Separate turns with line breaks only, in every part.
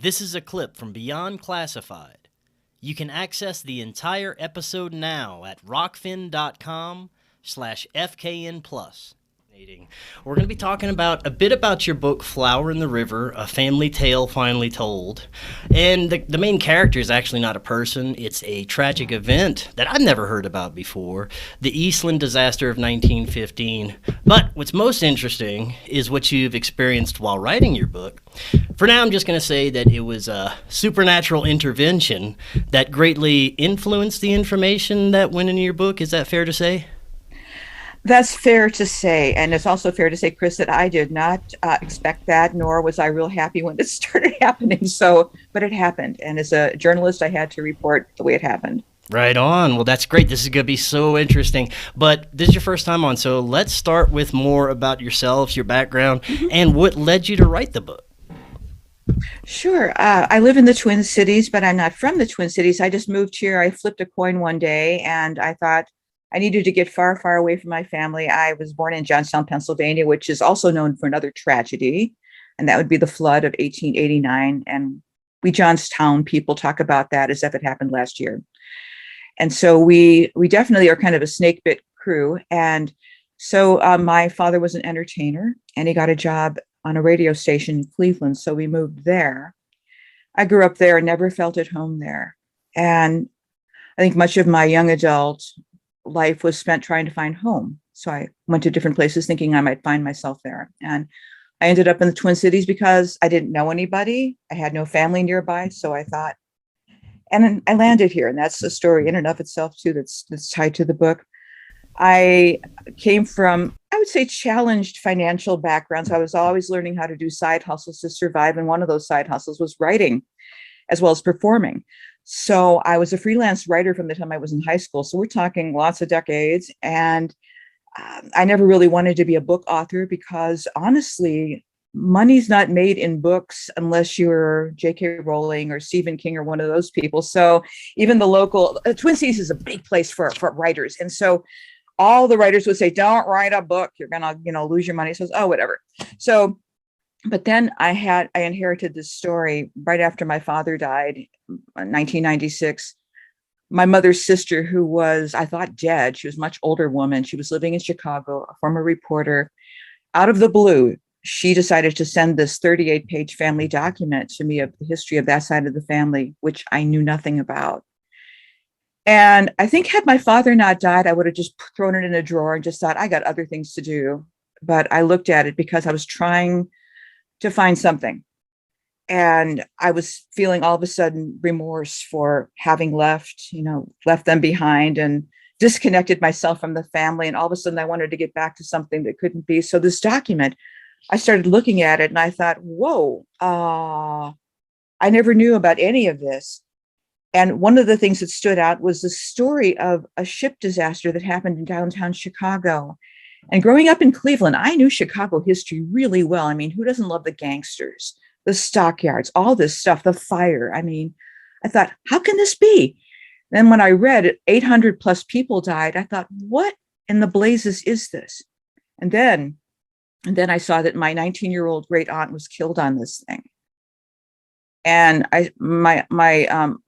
This is a clip from Beyond Classified. You can access the entire episode now at rockfin.com/FKN+. We're going to be talking about a bit about your book, Flower in the River, A Family Tale Finally Told. And the main character is actually not a person. It's a tragic event that I've never heard about before, the Eastland disaster of 1915. But what's most interesting is what you've experienced while writing your book. For now, I'm just going to say that it was a supernatural intervention that greatly influenced the information that went into your book. Is that fair to say?
That's fair to say. And it's also fair to say, Chris, that I did not expect that, nor was I real happy when it started happening. But it happened. And as a journalist, I had to report the way it happened.
Right on. Well, that's great. This is going to be so interesting. But this is your first time on, so let's start with more about yourself, your background, and what led you to write the book.
Sure. I live in the Twin Cities, but I'm not from the Twin Cities. I just moved here. I flipped a coin one day, and I thought I needed to get far, far away from my family. I was born in Johnstown, Pennsylvania, which is also known for another tragedy, and that would be the flood of 1889. And we Johnstown people talk about that as if it happened last year. And so we definitely are kind of a snake bit crew. And so my father was an entertainer, and he got a job on a radio station in Cleveland. So we moved there. I grew up there and never felt at home there. And I think much of my young adult life was spent trying to find home. So I went to different places thinking I might find myself there. And I ended up in the Twin Cities because I didn't know anybody. I had no family nearby. So I thought, and then I landed here. And that's a story in and of itself too, that's tied to the book. I came from, I would say, challenged financial backgrounds. I was always learning how to do side hustles to survive. And one of those side hustles was writing as well as performing. So I was a freelance writer from the time I was in high school. So we're talking lots of decades. And I never really wanted to be a book author because honestly, money's not made in books unless you're J.K. Rowling or Stephen King or one of those people. So even the local Twin Cities is a big place for writers. And so all the writers would say, don't write a book. You're going to, lose your money. So, oh, whatever. So, but then I inherited this story right after my father died in 1996. My mother's sister, who was, I thought, dead, she was a much older woman. She was living in Chicago, a former reporter. Out of the blue, she decided to send this 38-page family document to me of the history of that side of the family, which I knew nothing about. And I think had my father not died, I would have just thrown it in a drawer and just thought, I got other things to do. But I looked at it because I was trying to find something. And I was feeling all of a sudden remorse for having left them behind and disconnected myself from the family. And all of a sudden I wanted to get back to something that couldn't be. So this document, I started looking at it and I thought, whoa, I never knew about any of this. And one of the things that stood out was the story of a ship disaster that happened in downtown Chicago. And growing up in Cleveland, I knew Chicago history really well. I mean, who doesn't love the gangsters, the stockyards, all this stuff, the fire? I mean, I thought, how can this be? Then when I read 800 plus people died, I thought, what in the blazes is this? And then I saw that my 19-year-old great aunt was killed on this thing. And my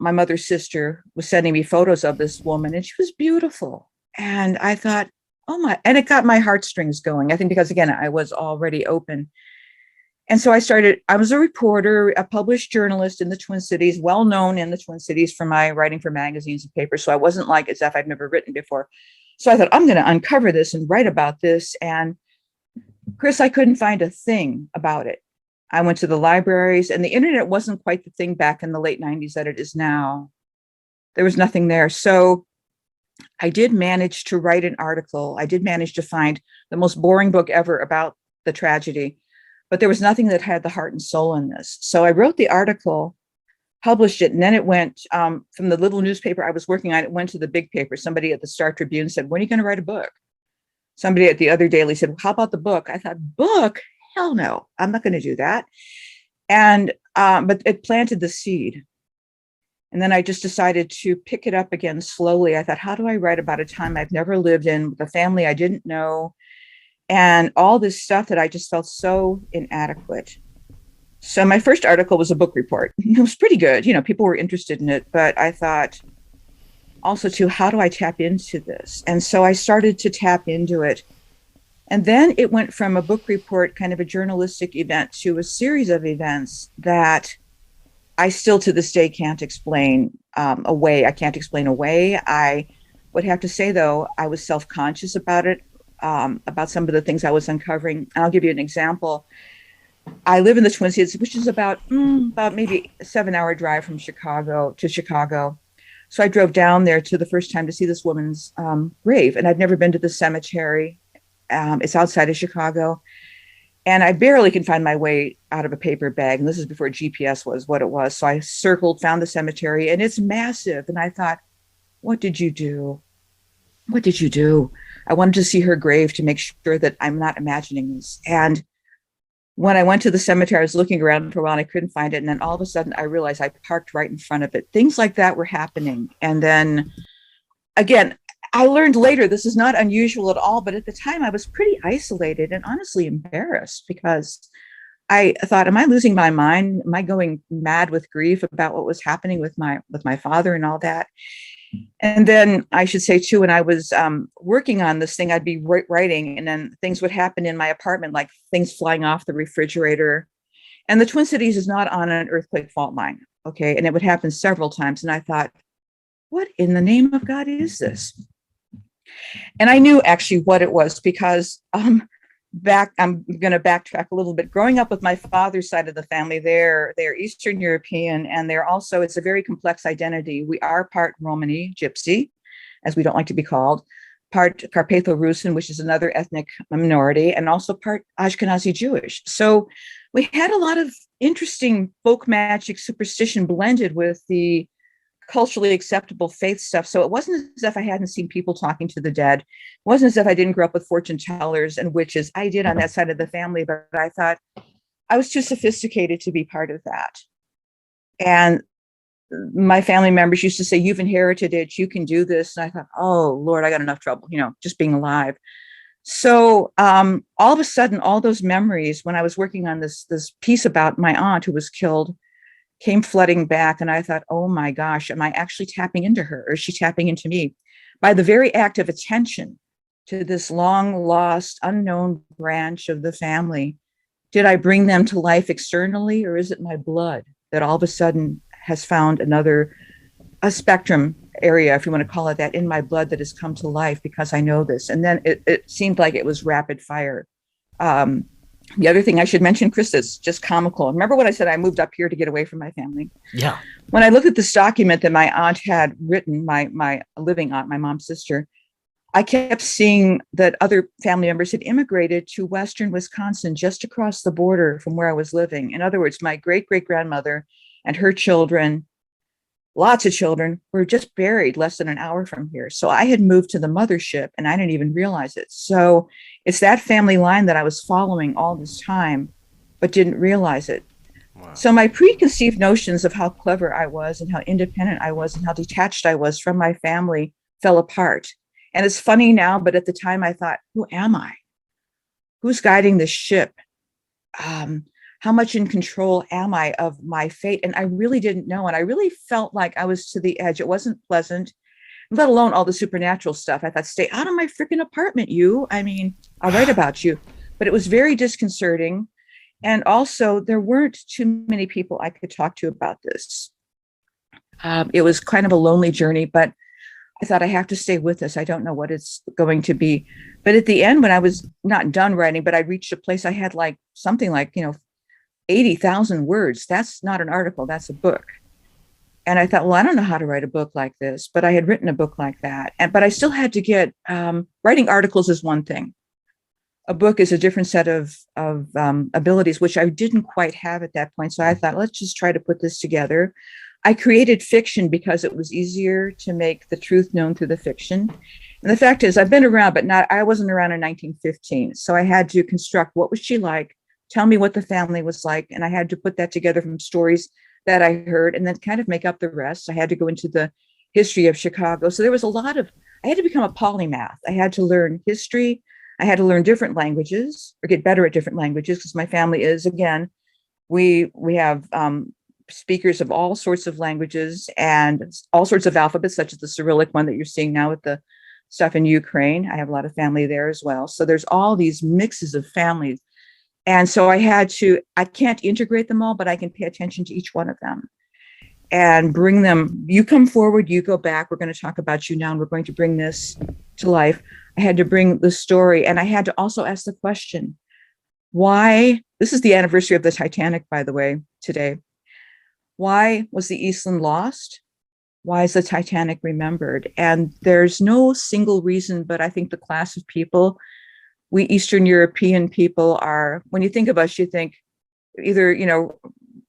mother's sister was sending me photos of this woman, and she was beautiful. And I thought, oh my, and it got my heartstrings going. I think because, again, I was already open. And so I was a reporter, a published journalist in the Twin Cities, well known in the Twin Cities for my writing for magazines and papers. So I wasn't like as if I'd never written before. So I thought, I'm going to uncover this and write about this. And Chris, I couldn't find a thing about it. I went to the libraries, and the internet wasn't quite the thing back in the late 90s that it is now. There was nothing there. So I did manage to write an article. I did manage to find the most boring book ever about the tragedy, but there was nothing that had the heart and soul in this. So I wrote the article, published it, and then it went from the little newspaper I was working on, it went to the big paper. Somebody at the Star Tribune said, when are you going to write a book? Somebody at the other daily said, well, how about the book? I thought, book? Hell no, I'm not going to do that. And but it planted the seed. And then I just decided to pick it up again slowly. I thought, how do I write about a time I've never lived in, with a family I didn't know, and all this stuff that I just felt so inadequate So my first article was a book report. It was pretty good. People were interested in it, but I thought also too, how do I tap into this? And so I started to tap into it. And then it went from a book report, kind of a journalistic event, to a series of events that I still to this day can't explain away. I can't explain away. I would have to say, though, I was self-conscious about it, about some of the things I was uncovering. And I'll give you an example. I live in the Twin Cities, which is about maybe a 7-hour drive from Chicago to Chicago. So I drove down there to the first time to see this woman's grave, and I'd never been to the cemetery. It's outside of Chicago, and I barely can find my way out of a paper bag. And this is before GPS was what it was. So I circled, found the cemetery, and it's massive. And I thought, what did you do? What did you do? I wanted to see her grave to make sure that I'm not imagining this. And when I went to the cemetery, I was looking around for a while and I couldn't find it. And then all of a sudden I realized I parked right in front of it. Things like that were happening. And then again, I learned later, this is not unusual at all, but at the time I was pretty isolated and honestly embarrassed because I thought, am I losing my mind? Am I going mad with grief about what was happening with my father and all that? And then I should say too, when I was working on this thing, I'd be writing, and then things would happen in my apartment, like things flying off the refrigerator. And the Twin Cities is not on an earthquake fault line, okay? And it would happen several times. And I thought, what in the name of God is this? And I knew actually what it was because I'm going to backtrack a little bit. Growing up with my father's side of the family, they're Eastern European, and it's a very complex identity. We are part Romani, Gypsy, as we don't like to be called, part Carpatho-Rusin, which is another ethnic minority, and also part Ashkenazi Jewish. So we had a lot of interesting folk magic superstition blended with the culturally acceptable faith stuff. So it wasn't as if I hadn't seen people talking to the dead. It wasn't as if I didn't grow up with fortune tellers and witches. I did on that side of the family, but I thought I was too sophisticated to be part of that. And my family members used to say, you've inherited it, you can do this. And I thought, oh Lord, I got enough trouble, just being alive. So all of a sudden, all those memories, when I was working on this piece about my aunt who was killed, came flooding back. And I thought, oh my gosh, am I actually tapping into her, or is she tapping into me? By the very act of attention to this long lost, unknown branch of the family, did I bring them to life externally, or is it my blood that all of a sudden has found a spectrum area, if you want to call it that, in my blood that has come to life because I know this? And then it seemed like it was rapid fire. The other thing I should mention, Chris, is just comical. Remember when I said I moved up here to get away from my family?
Yeah.
When I looked at this document that my aunt had written, my living aunt, my mom's sister, I kept seeing that other family members had immigrated to Western Wisconsin, just across the border from where I was living. In other words, my great-great-grandmother and her children, lots of children, were just buried less than an hour from here. So I had moved to the mothership and I didn't even realize it. So it's that family line that I was following all this time, but didn't realize it. Wow. So my preconceived notions of how clever I was and how independent I was and how detached I was from my family fell apart. And it's funny now, but at the time I thought, who am I? Who's guiding this ship? How much in control am I of my fate? And I really didn't know. And I really felt like I was to the edge. It wasn't pleasant, let alone all the supernatural stuff. I thought, stay out of my freaking apartment, you. I mean, I'll write about you. But it was very disconcerting. And also, there weren't too many people I could talk to about this. It was kind of a lonely journey, but I thought I have to stay with this. I don't know what it's going to be. But at the end, when I was not done writing, but I reached a place I had something like 80,000 words. That's not an article, that's a book. And I thought, well, I don't know how to write a book like this, but I had written a book like that. But I still had to get, writing articles is one thing. A book is a different set of abilities, which I didn't quite have at that point. So I thought, let's just try to put this together. I created fiction because it was easier to make the truth known through the fiction. And the fact is, I've been around, but I wasn't around in 1915. So I had to construct, what was she like? Tell me what the family was like. And I had to put that together from stories that I heard and then kind of make up the rest. I had to go into the history of Chicago. So there was I had to become a polymath. I had to learn history. I had to learn different languages or get better at different languages because my family is, again, We have speakers of all sorts of languages and all sorts of alphabets, such as the Cyrillic one that you're seeing now with the stuff in Ukraine. I have a lot of family there as well. So there's all these mixes of families. And so I can't integrate them all, but I can pay attention to each one of them and bring them. You come forward, you go back. We're going to talk about you now, and we're going to bring this to life. I had to bring the story, and I had to also ask the question, why? This is the anniversary of the Titanic, by the way, today. Why was the Eastland lost? Why is the Titanic remembered? And there's no single reason, but I think the class of people, we Eastern European people are, when you think of us, you think either,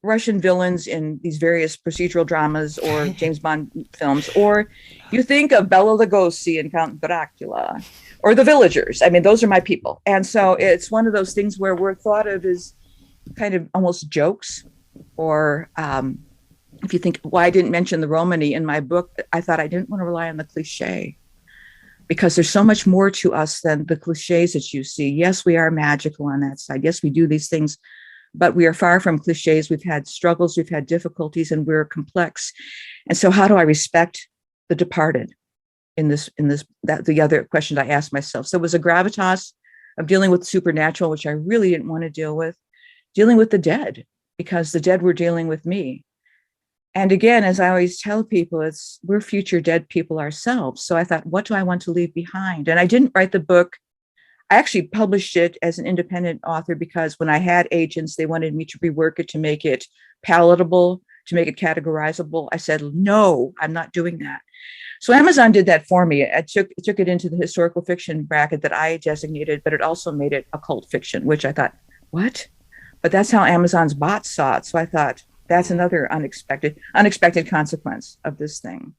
Russian villains in these various procedural dramas or James Bond films, or you think of Bela Lugosi and Count Dracula or the Villagers. I mean, those are my people. And so it's one of those things where we're thought of as kind of almost jokes, or if you think, why I didn't mention the Romany in my book, I thought I didn't want to rely on the cliche because there's so much more to us than the cliches that you see. Yes, we are magical on that side. Yes, we do these things, but we are far from cliches. We've had struggles, we've had difficulties, and we're complex. And so how do I respect the departed in this, that the other question I asked myself. So it was a gravitas of dealing with supernatural, which I really didn't want to deal with, dealing with the dead, because the dead were dealing with me. And again, as I always tell people, we're future dead people ourselves. So I thought, what do I want to leave behind? And I didn't write the book. I actually published it as an independent author because when I had agents, they wanted me to rework it to make it palatable, to make it categorizable. I said, no, I'm not doing that. So Amazon did that for me. It took it into the historical fiction bracket that I designated, but it also made it occult fiction, which I thought, what? But that's how Amazon's bots saw it. So I thought, that's another unexpected consequence of this thing.